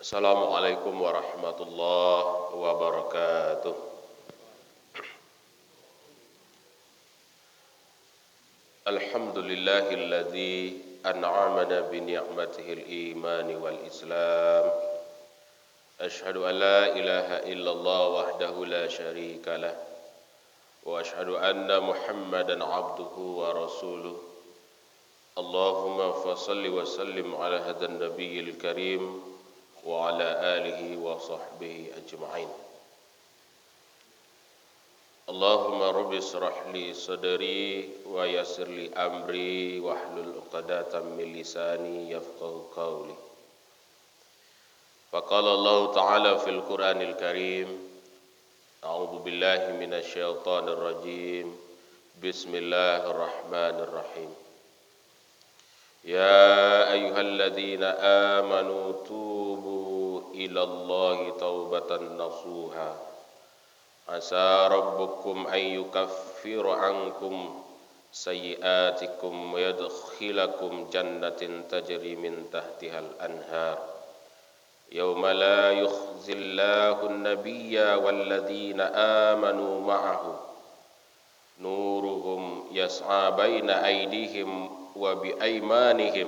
Assalamualaikum warahmatullahi wabarakatuh. Alhamdulillahilladzi an'amana bi ni'matihil iman wal islam. Asyhadu an la ilaha illallah wahdahu la syarika lah. Wa asyhadu anna Muhammadan abduhu wa rasuluh. Allahumma fassalli wa sallim ala hadan nabiyil karim wa ala alihi wa sahbihi ajma'in. Allahumma rabbi israh li sadri wa yassir li amri wahlul 'uqdatam min lisani yafqahu qawli. Faqala Allah Ta'ala fil Qur'anil Karim, a'udzu billahi minasy syaithanir rajim. Bismillahirrahmanirrahim. Ya ayyuhalladzina amanu tubu ilallahi taubatan nasuha. Asa rabbukum an yukaffiru ankum sayyi'atikum wa yadkhilakum jannatin tajri min tahtihal anhar. Yawma la yukhzillahu an-nabiyya walladzina amanu ma'ahu nuruhum yas'a baina aydihim wa bi aymanihim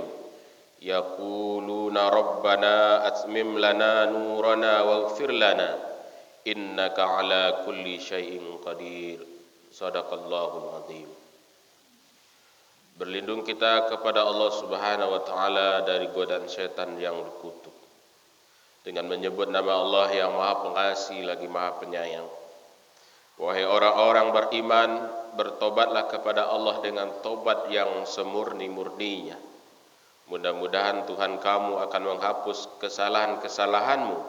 yaquluna rabbana atmim lana nurana waghfir lana innaka ala kulli syai'in qadir. Shadaqallahul azim. Berlindung kita kepada Allah Subhanahu wa taala dari godaan setan yang dikutuk dengan menyebut nama Allah yang Maha Pengasih lagi Maha Penyayang. Wahai orang-orang beriman, bertobatlah kepada Allah dengan tobat yang semurni-murninya. Mudah-mudahan Tuhan kamu akan menghapus kesalahan-kesalahanmu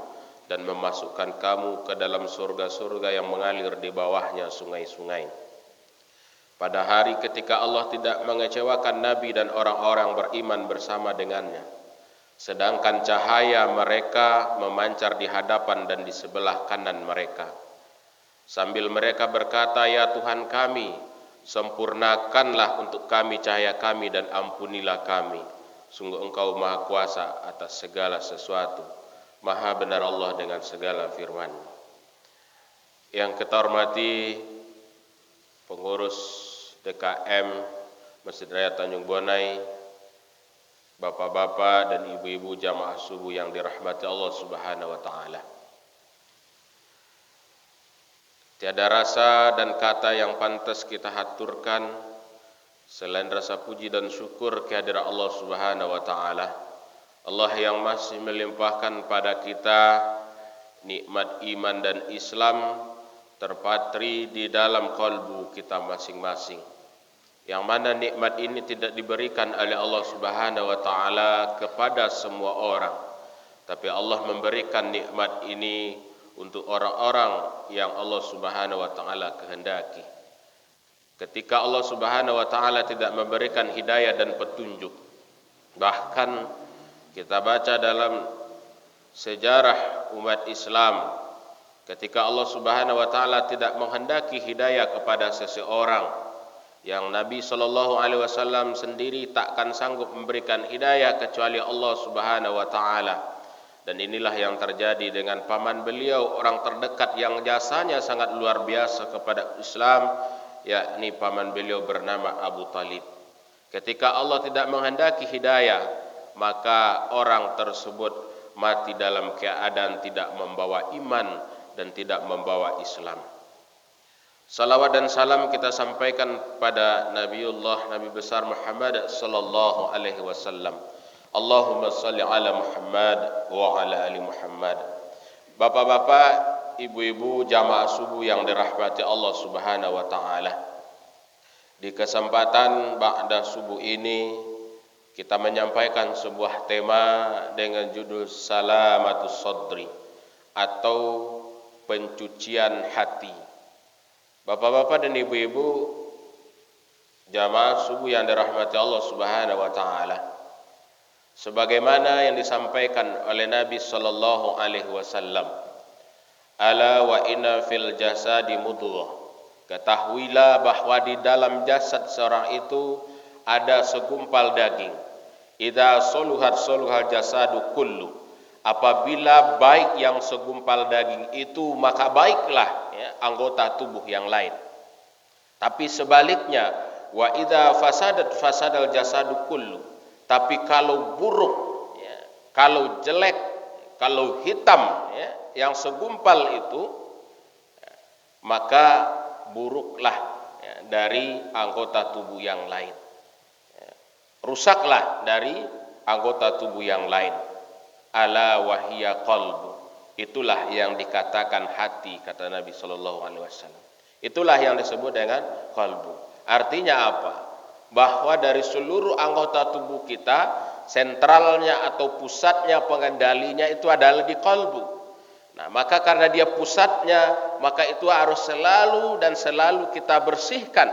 dan memasukkan kamu ke dalam surga-surga yang mengalir di bawahnya sungai-sungai. Pada hari ketika Allah tidak mengecewakan Nabi dan orang-orang beriman bersama dengannya, sedangkan cahaya mereka memancar di hadapan dan di sebelah kanan mereka, sambil mereka berkata, ya Tuhan kami, sempurnakanlah untuk kami cahaya kami dan ampunilah kami. Sungguh Engkau Maha Kuasa atas segala sesuatu. Maha benar Allah dengan segala firman. Yang kita hormati pengurus DKM Masjid Raya Tanjung Bonai, bapak-bapak dan ibu-ibu jamaah subuh yang dirahmati Allah Subhanahu wa taala. Tiada rasa dan kata yang pantas kita haturkan selain rasa puji dan syukur kehadirat Allah Subhanahu wa taala. Allah yang masih melimpahkan pada kita nikmat iman dan Islam terpatri di dalam kalbu kita masing-masing. Yang mana nikmat ini tidak diberikan oleh Allah Subhanahu wa taala kepada semua orang, tapi Allah memberikan nikmat ini untuk orang-orang yang Allah Subhanahu wa taala kehendaki. Ketika Allah Subhanahu wa taala tidak memberikan hidayah dan petunjuk, bahkan kita baca dalam sejarah umat Islam, ketika Allah Subhanahu wa taala tidak menghendaki hidayah kepada seseorang, yang Nabi sallallahu alaihi wasallam sendiri takkan sanggup memberikan hidayah kecuali Allah Subhanahu wa taala. Dan inilah yang terjadi dengan paman beliau, orang terdekat yang jasanya sangat luar biasa kepada Islam, yakni paman beliau bernama Abu Talib. Ketika Allah tidak menghendaki hidayah, maka orang tersebut mati dalam keadaan tidak membawa iman dan tidak membawa Islam. Salawat dan salam kita sampaikan pada Nabi besar Muhammad sallallahu alaihi wasallam. Allahumma salli ala Muhammad wa ala ali Muhammad. Bapak-bapak, ibu-ibu jamaah subuh yang dirahmati Allah Subhanahu wa taala. Di kesempatan ba'da subuh ini kita menyampaikan sebuah tema dengan judul Salamatus Sadri atau pencucian hati. Bapak-bapak dan ibu-ibu jamaah subuh yang dirahmati Allah Subhanahu wa taala, sebagaimana yang disampaikan oleh Nabi sallallahu alaihi wasallam, ala wa inna fil jasadi mudghah, ketahuilah bahwa di dalam jasad seorang itu ada segumpal daging. Idza soluhat soluhal jasadu kullu. Apabila baik yang segumpal daging itu, maka baiklah anggota tubuh yang lain. Tapi sebaliknya, wa idza fasadat fasadal jasadu kullu. Tapi kalau buruk, kalau jelek, kalau hitam, yang segumpal itu, maka buruklah dari anggota tubuh yang lain. Rusaklah dari anggota tubuh yang lain. Ala wahiyya qalbu. Itulah yang dikatakan hati, kata Nabi sallallahu alaihi wasallam. Itulah yang disebut dengan qalbu. Artinya apa? Bahwa dari seluruh anggota tubuh kita, sentralnya atau pusatnya pengendalinya itu adalah di qalbu. Nah, maka karena dia pusatnya, maka itu harus selalu dan selalu kita bersihkan.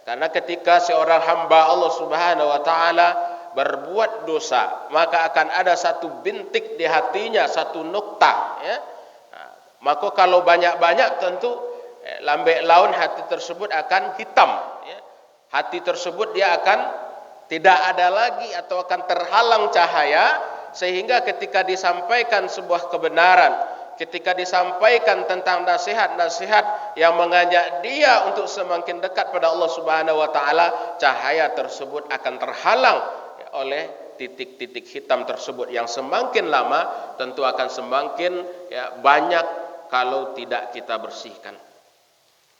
Karena ketika seorang hamba Allah Subhanahu wa taala berbuat dosa, maka akan ada satu bintik di hatinya, satu nukta, Nah, maka kalau banyak-banyak tentu lambe laun hati tersebut akan hitam, Hati tersebut dia akan tidak ada lagi atau akan terhalang cahaya, sehingga ketika disampaikan sebuah kebenaran, ketika disampaikan tentang nasihat-nasihat yang mengajak dia untuk semakin dekat pada Allah Subhanahu wa taala, cahaya tersebut akan terhalang oleh titik-titik hitam tersebut yang semakin lama tentu akan semakin banyak kalau tidak kita bersihkan.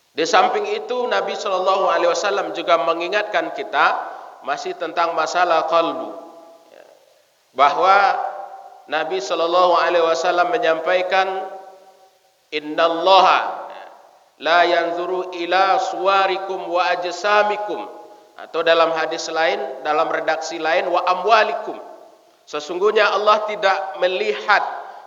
Di samping itu Nabi Shallallahu Alaihi Wasallam juga mengingatkan kita masih tentang masalah qalbu, bahwa Nabi Shallallahu Alaihi Wasallam menyampaikan, Innallaha la yanzuru ila suwarikum wa ajsamikum, atau dalam hadis lain, dalam redaksi lain, wa amwalikum. Sesungguhnya Allah tidak melihat,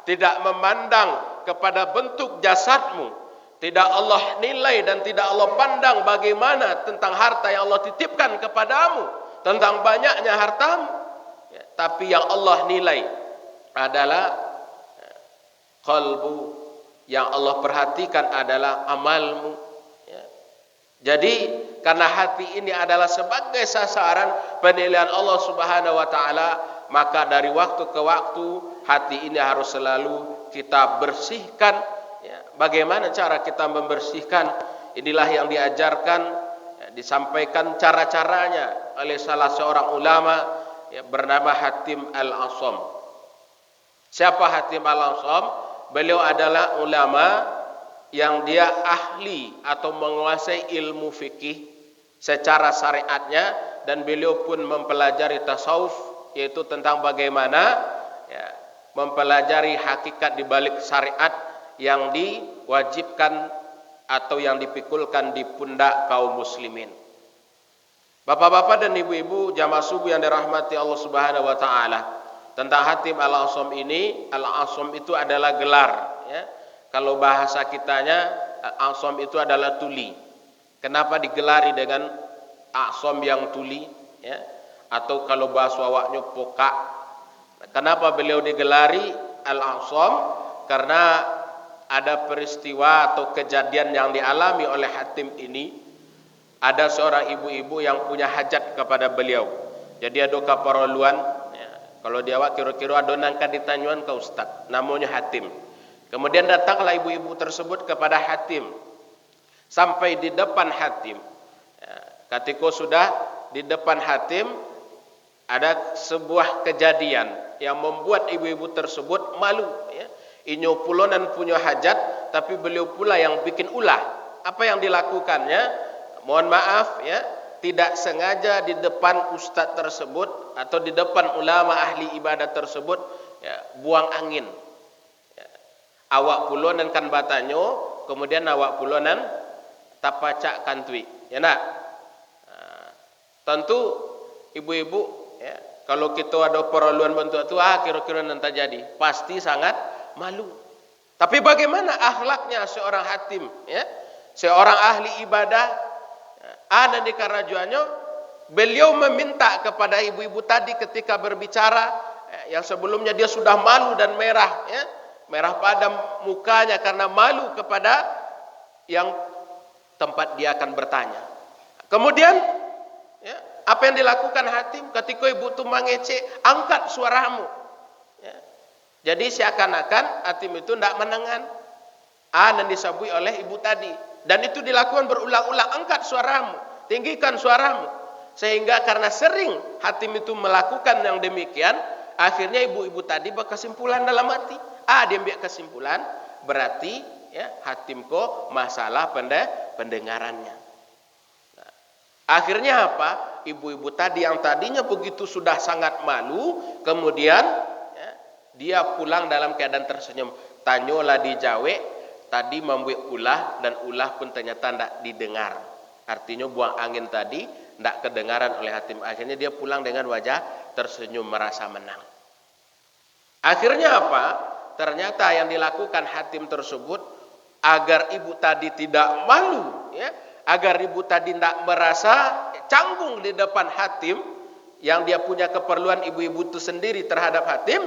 tidak memandang kepada bentuk jasadmu. Tidak Allah nilai dan tidak Allah pandang bagaimana tentang harta yang Allah titipkan kepadamu, tentang banyaknya hartamu. Tapi yang Allah nilai adalah qalbu, yang Allah perhatikan adalah amalmu. Jadi karena hati ini adalah sebagai sasaran penilaian Allah Subhanahu wa taala, maka dari waktu ke waktu hati ini harus selalu kita bersihkan. Bagaimana cara kita membersihkan? Inilah yang diajarkan, disampaikan cara-caranya oleh salah seorang ulama bernama Hatim Al-Asam. Siapa Hatim Al-Asam? Beliau adalah ulama yang dia ahli atau menguasai ilmu fikih secara syariatnya, dan beliau pun mempelajari tasawuf, yaitu tentang bagaimana mempelajari hakikat di balik syariat yang diwajibkan atau yang dipikulkan di pundak kaum muslimin. Bapak-bapak dan ibu-ibu jamaah subuh yang dirahmati Allah Subhanahu wa taala, tentang Hatim Al-Asam ini, Al-Asam itu adalah gelar, Kalau bahasa kitanya, Al-Asam itu adalah tuli. Kenapa digelari dengan Asam yang tuli, Atau kalau bahasa awaknya pokak. Kenapa beliau digelari Al-Asam? Karena ada peristiwa atau kejadian yang dialami oleh Hatim ini. Ada seorang ibu-ibu yang punya hajat kepada beliau. Jadi ada kaparoluan, kalau dia kira-kira ada nangka ditanyuan ke ustaz, namanya Hatim. Kemudian datanglah ibu-ibu tersebut kepada Hatim. Sampai di depan Hatim. Ketika sudah di depan Hatim, ada sebuah kejadian yang membuat ibu-ibu tersebut malu. Inyo pulonan punya hajat, tapi beliau pula yang bikin ulah. Apa yang dilakukannya? Mohon maaf, tidak sengaja di depan ustaz tersebut atau di depan ulama ahli ibadah tersebut, buang angin. Awak pulonan kan batanyo, kemudian awak pulonan tapacak kantui. Tentu ibu-ibu, kalau kita ada perluan bentuk itu, kira-kira nanti jadi, pasti sangat malu. Tapi bagaimana akhlaknya seorang Hatim, seorang ahli ibadah, ada di karajuannya, beliau meminta kepada ibu-ibu tadi ketika berbicara, yang sebelumnya dia sudah malu dan merah, merah padam mukanya karena malu kepada yang tempat dia akan bertanya. Kemudian apa yang dilakukan Hatim ketika ibu itu mengecek, angkat suaramu. Jadi seakan-akan hatim itu tidak menengan. Dan disabui oleh ibu tadi. Dan itu dilakukan berulang-ulang. Angkat suaramu, tinggikan suaramu. Sehingga karena sering hatim itu melakukan yang demikian, akhirnya ibu-ibu tadi berkesimpulan dalam hati. Dia ambil kesimpulan, berarti ya hatim ko masalah pendengarannya. Nah, akhirnya apa? Ibu-ibu tadi yang tadinya begitu sudah sangat malu, kemudian ya, dia pulang dalam keadaan tersenyum. Tanyolah di Jawa, tadi membuat ulah dan ulah pun ternyata tidak didengar. Artinya buang angin tadi tidak kedengaran oleh hatim. Akhirnya dia pulang dengan wajah tersenyum merasa menang. Akhirnya apa? Ternyata yang dilakukan hatim tersebut agar ibu tadi tidak malu, ya, agar ibu tadi tidak merasa canggung di depan hatim yang dia punya keperluan ibu-ibu itu sendiri terhadap hatim,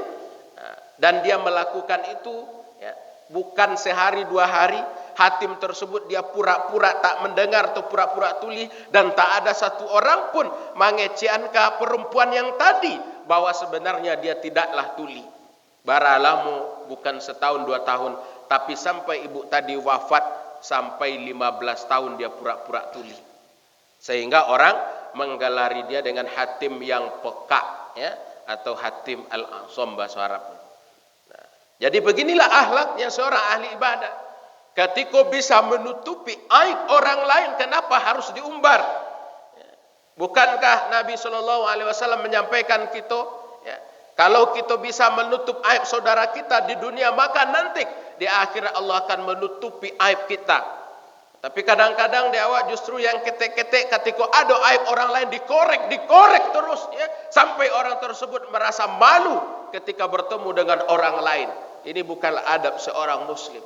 dan dia melakukan itu ya, bukan sehari dua hari. Hatim tersebut dia pura-pura tak mendengar atau pura-pura tuli, dan tak ada satu orang pun mengeceankan perempuan yang tadi bahwa sebenarnya dia tidaklah tuli. Baralamu bukan setahun dua tahun, tapi sampai ibu tadi wafat sampai 15 tahun dia pura-pura tuli. Sehingga orang menggelari dia dengan hatim yang peka, ya, atau hatim al-a'sam bahasa Arab. Nah, jadi beginilah akhlaknya seorang ahli ibadah. Ketika bisa menutupi aib orang lain, kenapa harus diumbar? Bukankah Nabi SAW menyampaikan kita, ya, kalau kita bisa menutup aib saudara kita di dunia, maka nanti di akhirat Allah akan menutupi aib kita. Tapi kadang-kadang di awal justru yang ketek-ketek, ketika ada aib orang lain dikorek terus, ya, sampai orang tersebut merasa malu ketika bertemu dengan orang lain. Ini bukanlah adab seorang muslim.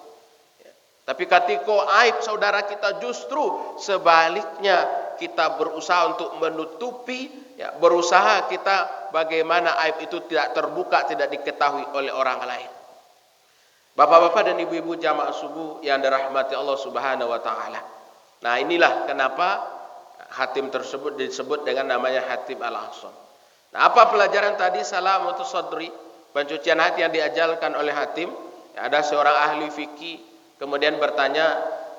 Tapi ketika aib saudara kita justru sebaliknya kita berusaha untuk menutupi, ya, berusaha kita bagaimana aib itu tidak terbuka, tidak diketahui oleh orang lain. Bapak-bapak dan ibu-ibu jamaah subuh yang dirahmati Allah Subhanahu wa taala. Nah, inilah kenapa hatim tersebut disebut dengan namanya hatim al-a'sam. Nah, apa pelajaran tadi salamatus sadri, pencucian hati yang diajarkan oleh hatim? Ada seorang ahli fikih kemudian bertanya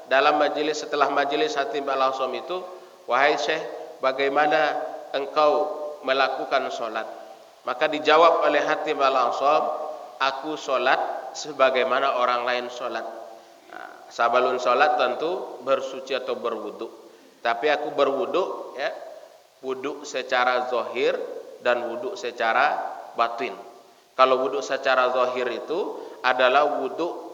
dalam majelis, setelah majelis hatim al-a'sam itu, wahai syekh, bagaimana engkau melakukan solat? Maka dijawab oleh hatim al-a'sam, aku solat sebagaimana orang lain solat. Sabalun solat tentu bersuci atau berwudu. Tapi aku berwudu, ya, wudu secara zahir dan wudu secara batin. Kalau wudu secara zahir itu adalah wudu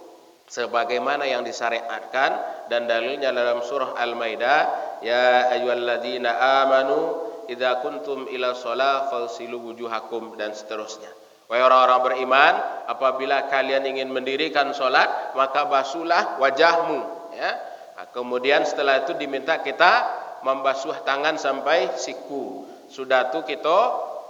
sebagaimana yang disyariatkan, dan dalilnya dalam surah Al-Maidah, ya ayyuhalladzina amanu idza kuntum ila shalah fagsilu wujuhakum, dan seterusnya. Wahai orang-orang beriman, apabila kalian ingin mendirikan salat, maka basuhlah wajahmu, ya. Kemudian setelah itu diminta kita membasuh tangan sampai siku. Sudah itu kita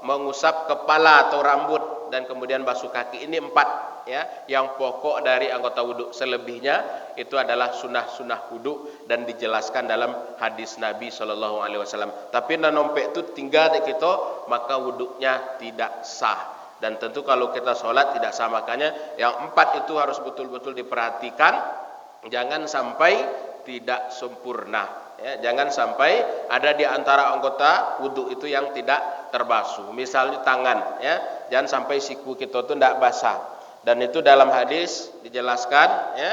mengusap kepala atau rambut, dan kemudian basuh kaki. Ini 4, ya, yang pokok dari anggota wudu. Selebihnya itu adalah sunnah-sunnah wudu dan dijelaskan dalam hadis Nabi SAW. Tapi nanompe itu tinggal di kita, maka wudunya tidak sah. Dan tentu kalau kita sholat tidak sah. Makanya yang 4 itu harus betul-betul diperhatikan, jangan sampai tidak sempurna, ya, jangan sampai ada di antara anggota wudu itu yang tidak terbasuh. Misalnya tangan, ya, jangan sampai siku kita itu tidak basah. Dan itu dalam hadis dijelaskan, ya,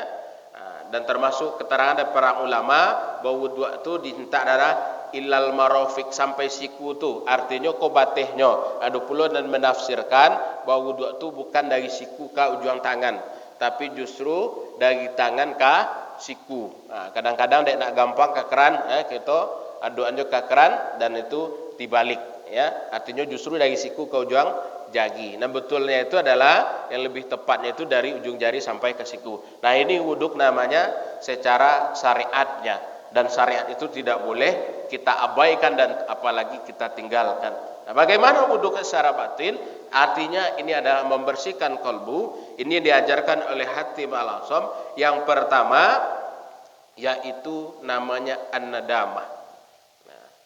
dan termasuk keterangan dari para ulama bahwa wudu itu diminta darah ilal marofik, sampai siku itu, artinya kobatehnya. Ada pula dan menafsirkan bahwa wudu itu bukan dari siku ke ujung tangan, tapi justru dari tangan ke siku. Kadang-kadang dia nak gampang ke keran, kita aduannya ke keran, dan itu dibalik, ya, artinya justru dari siku ke ujung jari. Nah, betulnya itu adalah yang lebih tepatnya itu dari ujung jari sampai ke siku. Nah, ini wuduk namanya secara syariatnya, dan syariat itu tidak boleh kita abaikan dan apalagi kita tinggalkan. Nah, bagaimana wuduk secara batin? Artinya ini adalah membersihkan kalbu. Ini diajarkan oleh hatim al-a'sam. Yang pertama yaitu namanya an-nadamah.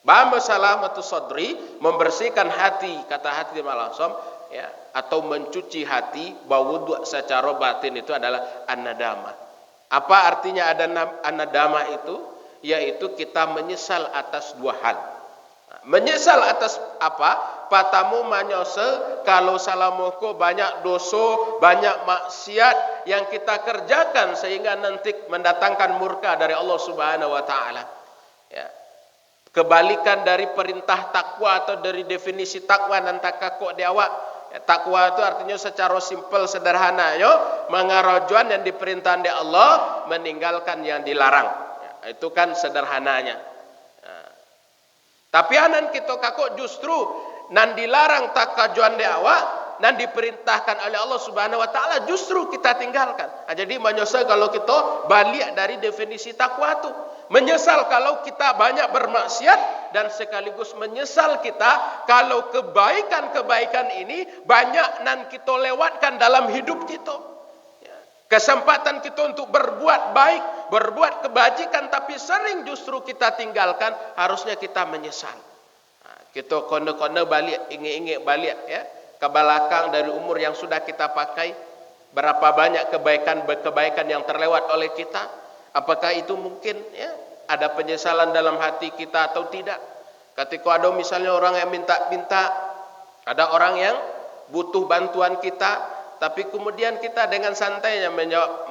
Bamba salamatus sadri, membersihkan hati, kata hatim al-a'sam, ya, atau mencuci hati, berwudu secara batin itu adalah an-nadamah. Apa artinya an-nadamah itu? Yaitu kita menyesal atas dua hal. Menyesal atas apa? Patamu menyesal kalau salamuku banyak dosa, banyak maksiat yang kita kerjakan sehingga nanti mendatangkan murka dari Allah Subhanahu wa taala. Ya. Kebalikan dari perintah takwa atau dari definisi takwa dan takwa di awak. Ya, takwa itu artinya secara simpel sederhana yo, mengarajuan yang diperintahkan di Allah, meninggalkan yang dilarang. Ya, itu kan sederhananya. Ya. Tapi anan kita kakok justru nan dilarang takajuan di awak, nan diperintahkan oleh Allah Subhanahu wa taala justru kita tinggalkan. Nah, jadi menyesal kalau kita balik dari definisi takwa itu. Menyesal kalau kita banyak bermaksiat dan sekaligus menyesal kita kalau kebaikan-kebaikan ini banyak nan kita lewatkan dalam hidup kita. Kesempatan kita untuk berbuat baik, berbuat kebajikan tapi sering justru kita tinggalkan, harusnya kita menyesal. Kita kona-kona balik, ingat-ingat balik ya, ke belakang dari umur yang sudah kita pakai, berapa banyak kebaikan yang terlewat oleh kita. Apakah itu mungkin ya, ada penyesalan dalam hati kita atau tidak? Ketika ada misalnya orang yang minta-minta, ada orang yang butuh bantuan kita, tapi kemudian kita dengan santainya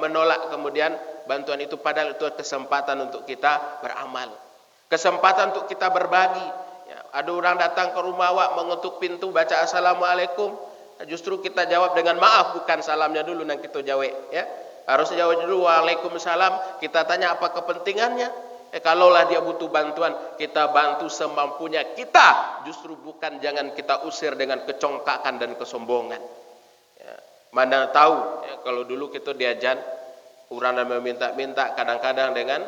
menolak kemudian bantuan itu, padahal itu kesempatan untuk kita beramal, kesempatan untuk kita berbagi. Ya, ada orang datang ke rumah awak mengetuk pintu baca assalamualaikum, justru kita jawab dengan maaf, bukan salamnya dulu yang kita jawab ya. Harusnya jawab dulu waalaikumsalam, kita tanya apa kepentingannya. Kalaulah dia butuh bantuan, kita bantu semampunya kita, justru bukan jangan kita usir dengan kecongkakan dan kesombongan. Ya, mana tahu ya, kalau dulu kita diajar orang yang meminta-minta kadang-kadang dengan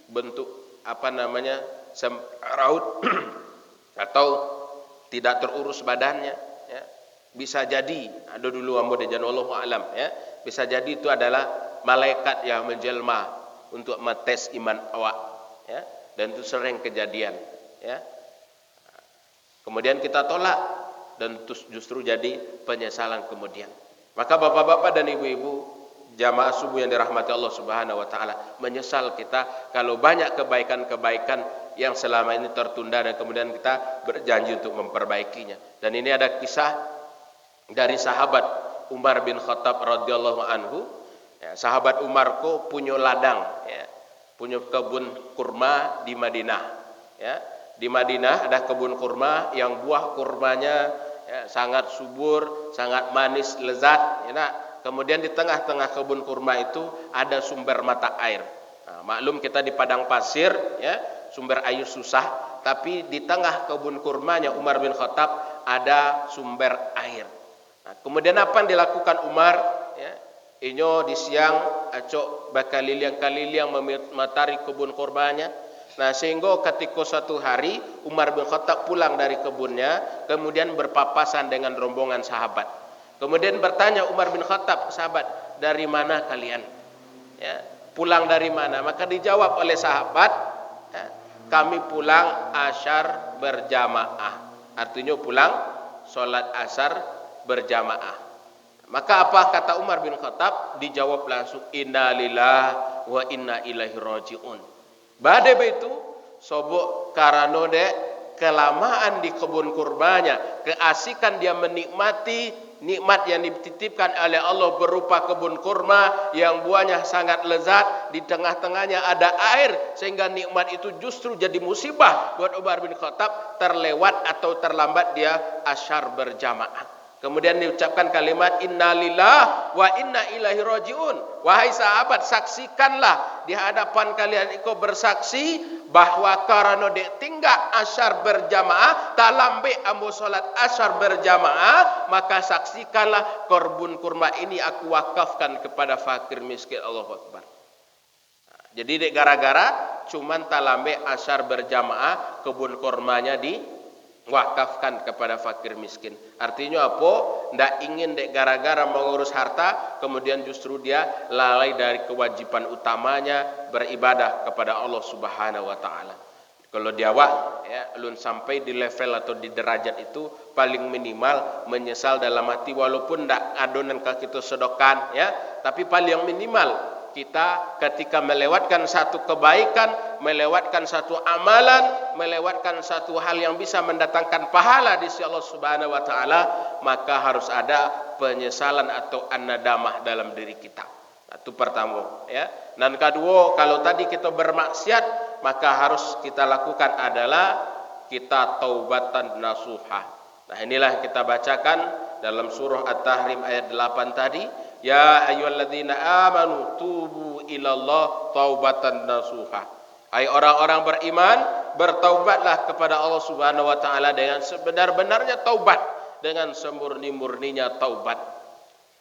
bentuk apa namanya raut atau tidak terurus badannya ya. Bisa jadi ada dulu ambo diajar wallahu alam ya. Bisa jadi itu adalah malaikat yang menjelma untuk metes iman awak ya, dan itu sering kejadian ya. Kemudian kita tolak dan justru jadi penyesalan kemudian. Maka bapak-bapak dan ibu-ibu jamaah subuh yang dirahmati Allah Subhanahu wa taala, menyesal kita kalau banyak kebaikan-kebaikan yang selama ini tertunda dan kemudian kita berjanji untuk memperbaikinya. Dan ini ada kisah dari sahabat Umar bin Khattab radhiyallahu anhu. Ya, sahabat Umar ko punya ladang, ya, punya kebun kurma di Madinah. Ya, di Madinah ada kebun kurma yang buah kurmanya ya, sangat subur, sangat manis, lezat. Ya, nah, kemudian di tengah-tengah kebun kurma itu ada sumber mata air. Nah, maklum kita di padang pasir, ya, sumber air susah. Tapi di tengah kebun kurmanya Umar bin Khattab ada sumber air. Nah, kemudian apa yang dilakukan Umar? Ya, inyo di siang acok bakalilang-kalilang mematari kebun kurmanya. Nah, sehingga ketika suatu hari Umar bin Khattab pulang dari kebunnya, kemudian berpapasan dengan rombongan sahabat. Kemudian bertanya Umar bin Khattab, sahabat, dari mana kalian? Ya, pulang dari mana? Maka dijawab oleh sahabat, ya, kami pulang asyar berjamaah. Artinya pulang sholat asar berjamaah. Maka apa kata Umar bin Khattab? Dijawab langsung, inna lillahi wa inna ilaihi rajiun. Badai itu sobok karena de kelamaan di kebun kurmanya, keasikan dia menikmati nikmat yang dititipkan oleh Allah berupa kebun kurma yang buahnya sangat lezat, di tengah-tengahnya ada air, sehingga nikmat itu justru jadi musibah buat Umar bin Khattab, terlewat atau terlambat dia asyar berjamaah. Kemudian diucapkan kalimat inna lillahi wa inna ilaihi rajiun. Wahai sahabat, saksikanlah di hadapan kalian iko bersaksi bahwa karena dek tinggal asyar berjamaah, tak lambe ambo solat asyar berjamaah, maka saksikanlah kebun kurma ini aku wakafkan kepada fakir miskin. Allahu Akbar. Jadi dek gara-gara cuman tak lambe asyar berjamaah, kebun kurmanya diwakafkan kepada fakir miskin. Artinya apa? Ndak ingin dek gara-gara mengurus harta kemudian justru dia lalai dari kewajiban utamanya beribadah kepada Allah Subhanahu wa taala. Kalau di awak ya ulun sampai di level atau di derajat itu paling minimal menyesal dalam hati walaupun ndak adonan kita sedokan ya, tapi paling minimal kita ketika melewatkan satu kebaikan, melewatkan satu amalan, melewatkan satu hal yang bisa mendatangkan pahala di sisi Allah Subhanahu wa taala, maka harus ada penyesalan atau an-nadamah dalam diri kita. Itu pertama ya. Dan kedua, kalau tadi kita bermaksiat, maka harus kita lakukan adalah kita taubatan nasuha. Nah, inilah yang kita bacakan dalam surah At-Tahrim ayat 8 tadi, ya ayyuhalladzina amanu tubu ilallah taubatan nasuha. Hai orang-orang beriman, bertaubatlah kepada Allah Subhanahu wa taala dengan sebenar-benarnya taubat, dengan semurni-murninya taubat.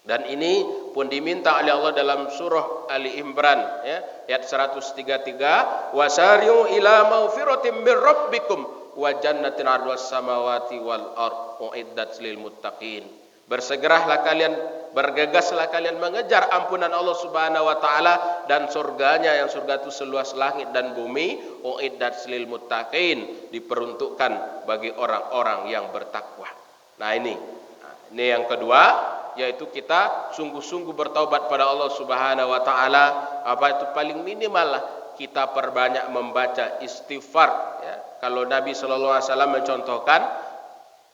Dan ini pun diminta oleh Allah dalam surah Ali Imran ya, ayat 133, wasari'u ila maghfiratin mir rabbikum wa jannatin 'arduhas samawati wal ardh uiddat lil muttaqin. Bersegeralah kalian, bergegaslah kalian mengejar ampunan Allah Subhanahu wa taala dan surganya yang surga itu seluas langit dan bumi, uiddat lil muttaqin, diperuntukkan bagi orang-orang yang bertakwa. Nah, ini yang kedua, yaitu kita sungguh-sungguh bertaubat pada Allah Subhanahu wa taala. Apa itu paling minimal lah, kita perbanyak membaca istighfar ya. Kalau Nabi sallallahu alaihi wasallam mencontohkan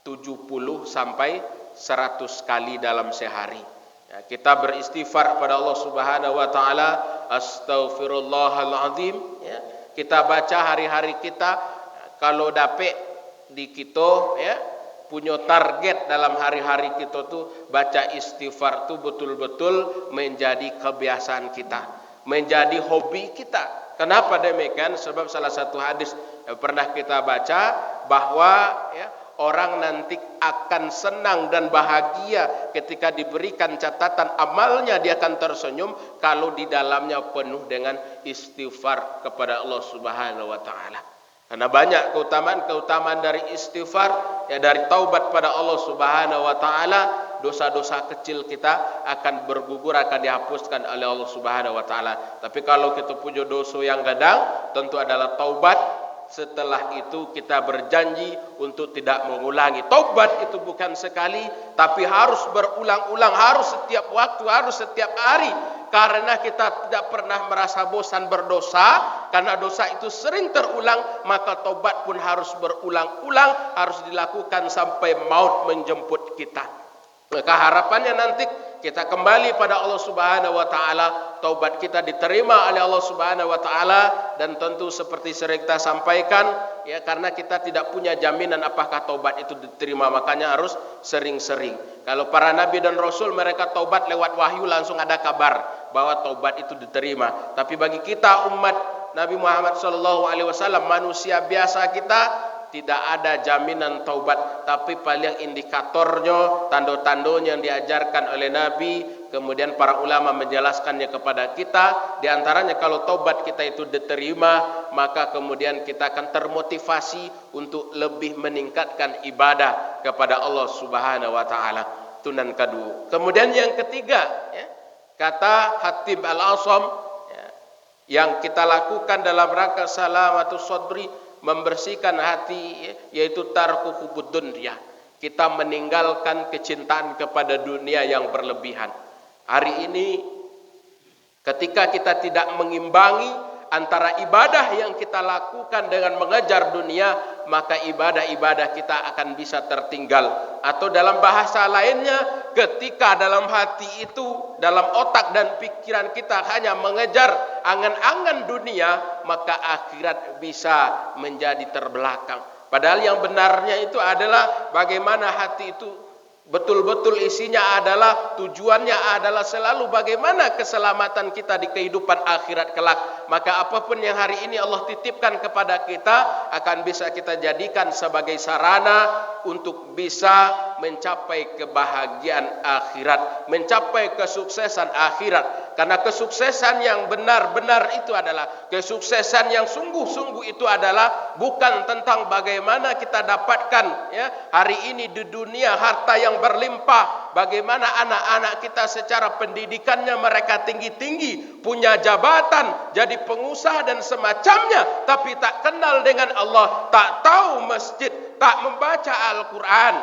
70 sampai 100 kali dalam sehari. Ya, kita beristighfar kepada Allah Subhanahu wa taala, astaghfirullahalazim ya. Kita baca hari-hari kita, kalau dapat di kita ya, punya target dalam hari-hari kita tuh baca istighfar tuh betul-betul menjadi kebiasaan kita, menjadi hobi kita. Kenapa demikian? Sebab salah satu hadis yang pernah kita baca bahwa ya, orang nanti akan senang dan bahagia ketika diberikan catatan amalnya, dia akan tersenyum kalau di dalamnya penuh dengan istighfar kepada Allah Subhanahu wa taala. Karena banyak keutamaan dari istighfar ya, dari taubat pada Allah Subhanahu wa taala, dosa-dosa kecil kita akan bergugur, akan dihapuskan oleh Allah Subhanahu wa taala. Tapi kalau kita punya dosa yang gadang, tentu adalah taubat. Setelah itu kita berjanji untuk tidak mengulangi. Taubat itu bukan sekali, tapi harus berulang-ulang, harus setiap waktu, harus setiap hari. Karena kita tidak pernah merasa bosan berdosa, karena dosa itu sering terulang, maka taubat pun harus berulang-ulang, harus dilakukan sampai maut menjemput kita. Maka harapannya nanti kita kembali pada Allah Subhanahu wa taala, taubat kita diterima oleh Allah Subhanahu wa taala, dan tentu seperti sering kita sampaikan ya, karena kita tidak punya jaminan apakah taubat itu diterima, makanya harus sering-sering. Kalau para nabi dan rasul, mereka taubat lewat wahyu, langsung ada kabar bahwa taubat itu diterima. Tapi bagi kita umat Nabi Muhammad sallallahu alaihi wasallam, manusia biasa kita, tidak ada jaminan taubat, tapi paling indikatornya, tanda-tandanya yang diajarkan oleh Nabi, kemudian para ulama menjelaskannya kepada kita. Di antaranya kalau taubat kita itu diterima, maka kemudian kita akan termotivasi untuk lebih meningkatkan ibadah kepada Allah Subhanahu wa taala. Itu yang kedua. Kemudian yang ketiga ya, kata Hatib Al-Asam ya, yang kita lakukan dalam rangka salamatus sadri, membersihkan hati, yaitu tarku hubud dunya. Kita meninggalkan kecintaan kepada dunia yang berlebihan. Hari ini ketika kita tidak mengimbangi antara ibadah yang kita lakukan dengan mengejar dunia, maka ibadah-ibadah kita akan bisa tertinggal. Atau dalam bahasa lainnya, ketika dalam hati itu, dalam otak dan pikiran kita hanya mengejar angan-angan dunia, maka akhirat bisa menjadi terbelakang. Padahal yang benarnya itu adalah bagaimana hati itu betul-betul isinya adalah, tujuannya adalah selalu bagaimana keselamatan kita di kehidupan akhirat kelak. Maka apapun yang hari ini Allah titipkan kepada kita akan bisa kita jadikan sebagai sarana untuk bisa mencapai kebahagiaan akhirat, mencapai kesuksesan akhirat. Karena kesuksesan yang benar-benar itu adalah kesuksesan yang sungguh-sungguh, itu adalah bukan tentang bagaimana kita dapatkan ya hari ini di dunia harta yang berlimpah, bagaimana anak-anak kita secara pendidikannya mereka tinggi-tinggi, punya jabatan, jadi pengusaha dan semacamnya, tapi tak kenal dengan Allah, tak tahu masjid, tak membaca Al-Quran,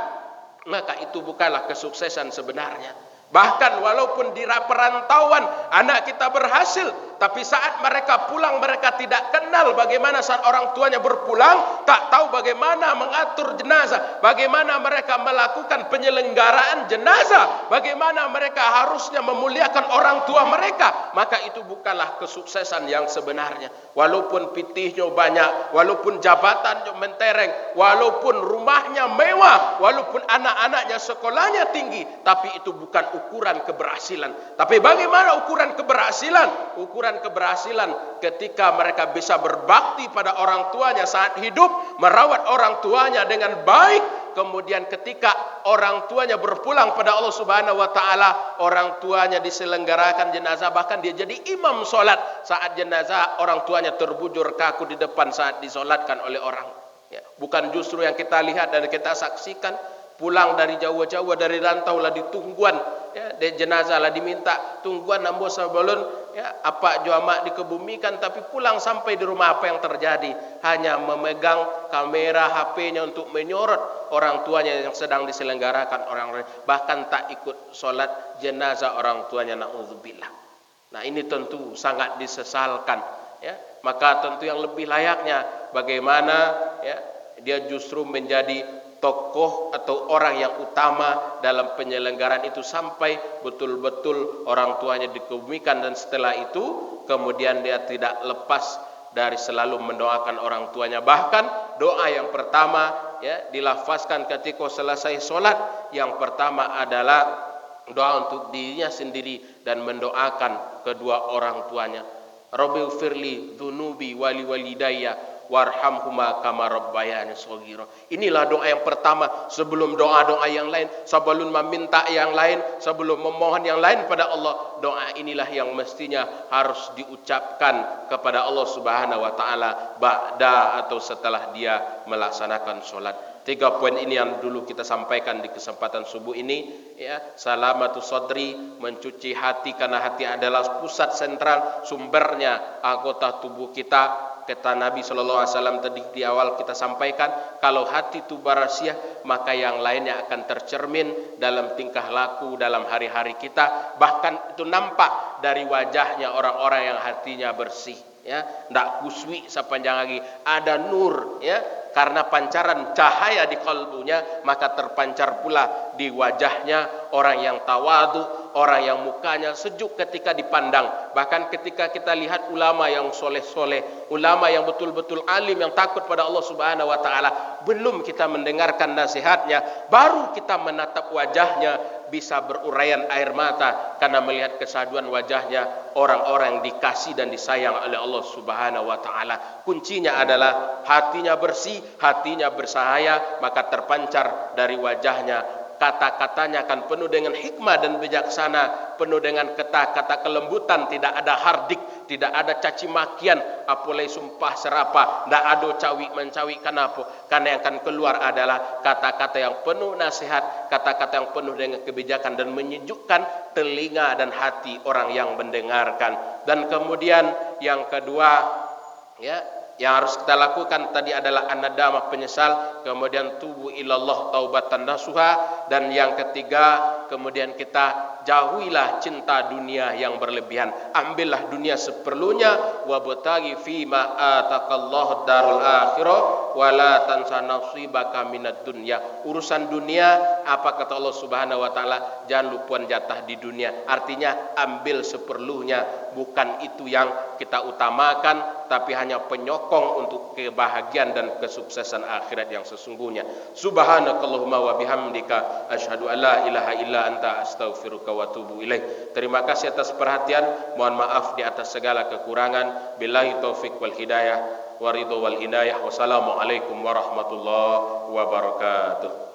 maka itu bukanlah kesuksesan sebenarnya. Bahkan walaupun di perantauan anak kita berhasil, tapi saat mereka pulang mereka tidak kenal bagaimana saat orang tuanya berpulang, tak tahu bagaimana mengatur jenazah, bagaimana mereka melakukan penyelenggaraan jenazah, bagaimana mereka harusnya memuliakan orang tua mereka, maka itu bukanlah kesuksesan yang sebenarnya. Walaupun pitihnya banyak, walaupun jabatannya mentereng, walaupun rumahnya mewah, walaupun anak-anaknya sekolahnya tinggi, tapi itu bukan ukuran keberhasilan. Tapi bagaimana ukuran keberhasilan? Ukuran keberhasilan ketika mereka bisa berbakti pada orang tuanya saat hidup, merawat orang tuanya dengan baik, kemudian ketika orang tuanya berpulang pada Allah Subhanahu wa taala, orang tuanya diselenggarakan jenazah, bahkan dia jadi imam solat saat jenazah, orang tuanya terbujur kaku di depan saat disolatkan oleh orang. Ya, bukan justru yang kita lihat dan kita saksikan, pulang dari jauh-jauh dari rantau lah ditungguan, ya, de jenazah lah diminta tungguan nambo sabalun, ya, apa juamak dikebumikan, tapi pulang sampai di rumah apa yang terjadi? Hanya memegang kamera HP-nya untuk menyorot orang tuanya yang sedang diselenggarakan orang lain, bahkan tak ikut sholat jenazah orang tuanya, naudzubillah. Nah, ini tentu sangat disesalkan, ya. Maka tentu yang lebih layaknya bagaimana, ya, dia justru menjadi tokoh atau orang yang utama dalam penyelenggaraan itu sampai betul-betul orang tuanya dikebumikan, dan setelah itu kemudian dia tidak lepas dari selalu mendoakan orang tuanya. Bahkan doa yang pertama, ya, dilafazkan ketika selesai sholat, yang pertama adalah doa untuk dirinya sendiri dan mendoakan kedua orang tuanya. Rabbi firli dzunubi wali walidayya warhamhuma kama rabbayani shaghira. Inilah doa yang pertama sebelum doa-doa yang lain, sebelum meminta yang lain, sebelum memohon yang lain pada Allah. Doa inilah yang mestinya harus diucapkan kepada Allah Subhanahu wa taala ba'da atau setelah dia melaksanakan salat. 3 poin ini yang dulu kita sampaikan di kesempatan subuh ini, ya. Salamatu sadri, mencuci hati, karena hati adalah pusat sentral sumbernya anggota tubuh kita. Kata Nabi SAW tadi di awal kita sampaikan, kalau hati itu barasia, maka yang lainnya akan tercermin dalam tingkah laku dalam hari-hari kita. Bahkan itu nampak dari wajahnya orang-orang yang hatinya bersih, ya, ndak kuswi sepanjang lagi, ada nur, ya, karena pancaran cahaya di kalbunya, maka terpancar pula di wajahnya orang yang tawadu, orang yang mukanya sejuk ketika dipandang. Bahkan ketika kita lihat ulama yang soleh-soleh, ulama yang betul-betul alim, yang takut pada Allah Subhanahu wa taala, belum kita mendengarkan nasihatnya, baru kita menatap wajahnya, bisa beruraian air mata karena melihat kesaduan wajahnya orang-orang yang dikasih dan disayang oleh Allah Subhanahu wa taala. Kuncinya adalah hatinya bersih, hatinya bersahaya, maka terpancar dari wajahnya. Kata-katanya akan penuh dengan hikmah dan bijaksana, penuh dengan kata-kata kelembutan, tidak ada hardik, tidak ada caci makian, apalagi sumpah serapah, tidak ada cawi mencawi. Kenapa? Karena yang akan keluar adalah kata-kata yang penuh nasihat, kata-kata yang penuh dengan kebijakan dan menyejukkan telinga dan hati orang yang mendengarkan. Dan kemudian yang kedua, ya, yang harus kita lakukan tadi adalah an-nadamah, penyesal, kemudian tubu ilallah taubatan nasuha, dan yang ketiga kemudian kita jauhilah cinta dunia yang berlebihan. Ambillah dunia seperlunya, wabtaghi fima ataqallahu darul akhirah wala tansa nasibaka minad dunya. Urusan dunia, apa kata Allah Subhanahu wa taala, jangan lupa jatah di dunia. Artinya ambil seperlunya, bukan itu yang kita utamakan, tapi hanya penyokong untuk kebahagiaan dan kesuksesan akhirat yang sesungguhnya. Subhanakallahumma wa bihamdika asyhadu an la ilaha illa anta astaghfiruka wa atubu ilaik. Terima kasih atas perhatian, mohon maaf di atas segala kekurangan. Billahi taufik wal hidayah wa ridho wal inayah. Wassalamualaikum warahmatullahi wabarakatuh.